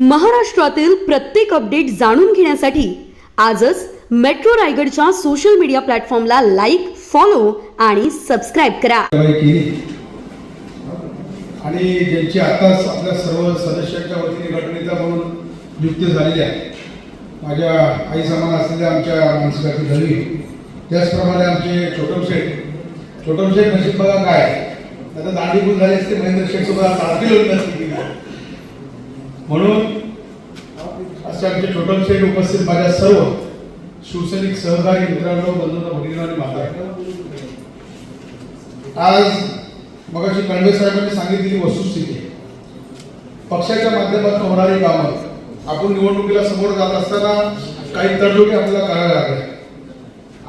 महाराष्ट्रातील प्रत्येक अपडेट जाणून घेण्यासाठी आजच मेट्रो रायगडच्या सोशल मीडिया प्लॅटफॉर्मला लाईक, फॉलो आणि सबस्क्राइब करा. आणि ज्यांची आताच आपल्या सर्व सदस्यांच्या वतीने गटनेता म्हणून नियुक्ती झालेली आहे, माझ्या आई समान असलेल्या आमच्या मानसिकाची धनी, त्याचप्रमाणे आमचे छोटम शेठ नशीब बघा काय आता दांडीपूर झाली असते, महेंद्र शेठ सुद्धा तारतील होत नसते. म्हणून असे आमचे छोटम शेठ उपस्थित माझ्या सर्व शिवसैनिक सहकारी मित्रांनो, बंधूंनो, भगिनींनो आणि माता, आज मगाशी कणबे साहेबांनी सांगितलेली वस्तुस्थिती, पक्षाच्या माध्यमातून होणारी कामं, आपण निवडणुकीला समोर जात असताना काही तडजोडी आपल्याला कराव्या लागल्या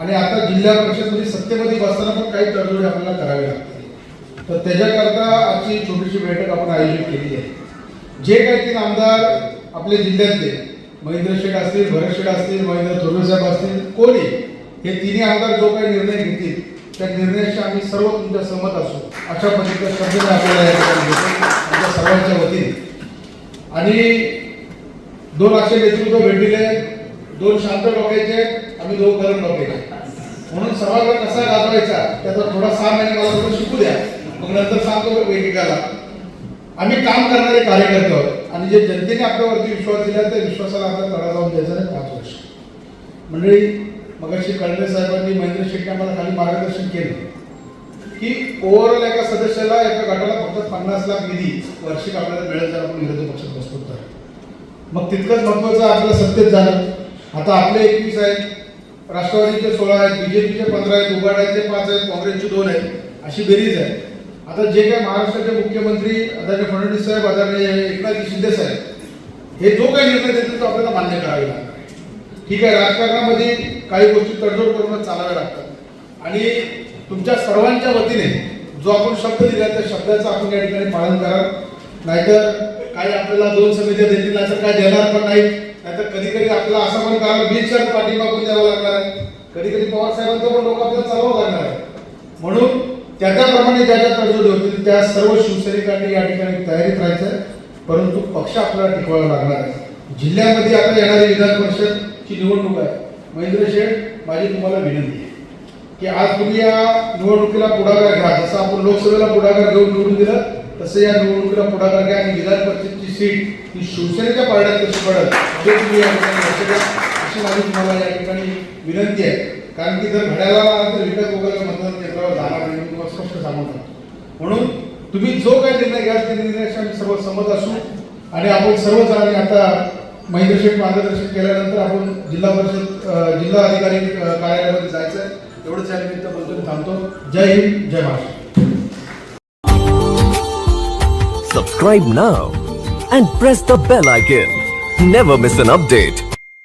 आणि आता जिल्हा परिषदेमध्ये सत्तेमध्ये बसताना पण काही तडजोडी आपल्याला कराव्या लागतात. तर त्याच्याकरता आजची छोटीशी बैठक आपण आयोजित केली आहे. जे काही 3 आमदार आपल्या जिल्ह्यातले, महेंद्र शेठ असतील, भरत शेठ असतील, महेंद्र थोरवे साहेब असतील, कोणी हे 3 आमदार जो काही निर्णय घेतील त्या निर्णयाशी आम्ही सर्व तुमच्या सहमत असू, अशा पद्धतीचा शब्द आपल्याला या ठिकाणी देतो आमच्या सर्वांच्या वतीने. आणि 2 असे नेतृत्व भेटले, 2 शांत डोक्याचे, आम्ही 2 गरम डोक्याचे. म्हणून सभागृह कसा गाजवायचा त्याचा थोडा 6 महिने मला थोडं शिकू द्या, मग नंतर सांगतो वेदिकाला. आम्ही काम करणारे कार्यकर्ते आहोत आणि जे जनतेने आपल्यावरती विश्वास दिला त्या विश्वासाला आपल्या तडा जाऊन द्यायचा नाही. 5 वर्ष मंडळी, मगाशी कणबे साहेबांनी, महेंद्र शेट्टी आम्हाला खाली मार्गदर्शन केलं की ओव्हरऑल एका सदस्याला, एका गटाला फक्त 50 लाख निधी वार्षिक आपल्याला मिळेल जर आपण विरोधी पक्षात बसतो तर. मग तितकंच महत्वाचं आपल्या सत्तेत झालं. आता आपले 21 आहेत, राष्ट्रवादीचे 16 आहेत, बीजेपीचे 15 आहेत, उघाडाचे 5 आहेत, काँग्रेसचे 2 आहेत, अशी बेरीज आहे. आता जे काही महाराष्ट्राचे मुख्यमंत्री आदरणीय फडणवीस साहेब, आदरणीय एकनाथ शिंदे साहेब हे जो काही निर्णय देतील तो आपल्याला मान्य करावे लागणार. ठीक आहे, राजकारणामध्ये काही गोष्टी तडजोड करूनच चालाव्या लागतात आणि तुमच्या सर्वांच्या वतीने जो आपण शब्द दिला त्या शब्दाचं आपण या ठिकाणी पालन करा. नाहीतर काही आपल्याला 2 समित्या देतील, नाहीतर काय देणार पण नाही, नाहीतर कधी कधी आपल्याला असं पण करायला बिनशर्त पाठिंबा पण द्यावा लागणार आहे, कधी कधी पवार साहेबांचं पण लोक आपल्याला चालवावं लागणार आहे. म्हणून त्याप्रमाणे ज्या ज्या तडजोडी होतील त्या सर्व शिवसैनिकांनी या ठिकाणी तयारीत राहायचं आहे. परंतु पक्ष आपल्याला टिकवावा लागणार आहे. जिल्ह्यामध्ये आता येणारी विधान परिषदची निवडणूक आहे. महेंद्र शेठ, माझी तुम्हाला विनंती आहे की आज तुम्ही या निवडणुकीला पुढाकार घ्या. जसं आपण लोकसभेला पुढाकार घेऊन निवडून दिलं तसं या निवडणुकीला पुढाकार घ्या आणि विधान परिषदेची सीट ही शिवसेनेच्या पारड्यात कशी पडेल हे तुम्ही या ठिकाणी लक्ष द्या, अशी माझी तुम्हाला या ठिकाणी विनंती आहे. कारण की जर घड्याला तर विकत वगैरे मतदान केंद्रावर जाणार नाही, मी तुम्हाला स्पष्ट सांगतो. म्हणून तुम्ही जो काही निर्णय घ्याल त्या निर्णयाशी आम्ही सर्व सहमत असू आणि आपण सर्वजणांनी आता महेंद्र शेठ मार्गदर्शन केल्यानंतर आपण जिल्हा परिषद जिल्हा अधिकारी कार्यालयामध्ये जायचं आहे. एवढंच या निमित्त बोलतो, थांबतो. जय हिंद, जय Maharashtra. Subscribe now and press the bell icon. Never miss an update.